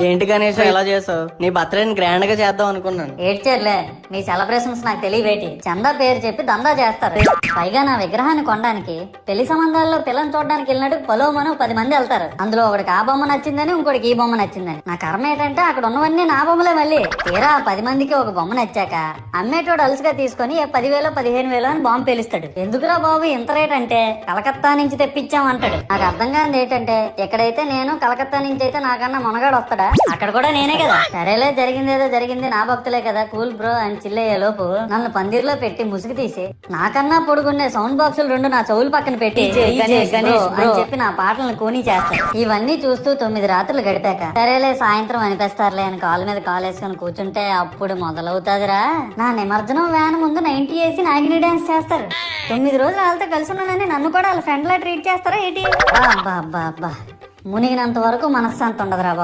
ఏంటి గణేష్ ఎలా చేసావు? నీ బర్త్డేని గ్రాండ్ గా చేద్దాం అనుకున్నాను. ఏడ్చేర్లే, మీ సెలబ్రేషన్స్ నాకు తెలియవేటి. చందా పేరు చెప్పి దందా చేస్తారు. పైగా నా విగ్రహాన్ని కొనడానికి పెళ్లి సంబంధాల్లో పిల్లని చూడడానికి వెళ్ళినట్టు పొలోమను 10 మంది వెళ్తారు. అందులో ఒకడికి ఆ బొమ్మ నచ్చిందని, ఇంకోటికి ఈ బొమ్మ నచ్చిందని. నా కర్మ ఏంటంటే అక్కడ ఉన్నవన్నీ నా బొమ్మలే. మళ్ళీ తీరా 10 మందికి ఒక బొమ్మ నచ్చాక అమ్మేటోడు అలుసుగా తీసుకొని 10,000 15,000 అని బాంబు పేలుస్తాడు. ఎందుకురా బాబు ఇంత రేట్ అంటే, కలకత్తా నుంచి తెప్పించాం అంటాడు. నాకు అర్థం కానిది ఏంటంటే, ఎక్కడైతే నేను కలకత్తా నుంచి అయితే నాకన్నా మొనగాడు వస్తాడా, అక్కడ కూడా నేనే కదా. సరేలే, జరిగిందేదో జరిగింది, నా భక్తులే కదా, కూల్ బ్రో అని చిల్లయ్యే లోపు నన్ను పందిర్లో పెట్టి ముసుగు తీసి నాకన్నా పొడుగుండే సౌండ్ బాక్సులు 2 నా చెవులు పక్కన పెట్టి అని చెప్పి నా పాటలను కూని చేస్తాను. ఇవన్నీ చూస్తూ 9 రాత్రులు గడిపాక సరేలే సాయంత్రం అనిపిస్తారులే అని కాలు మీద కాలు వేసుకొని కూర్చుంటే అప్పుడు మొదలవుతాదిరా నా నిమజ్జనం. వ్యాన్ ముందు 90 వేసి నాగిని డాన్స్ చేస్తారు. 9 రోజులు వాళ్ళతో కలిసి ఉన్నానని నన్ను కూడా వాళ్ళ ఫ్రెండ్ లా ట్రీట్ చేస్తారా ఏంటి? అబ్బా మునిగినంత వరకు మనశ్శాంతి ఉండదురా.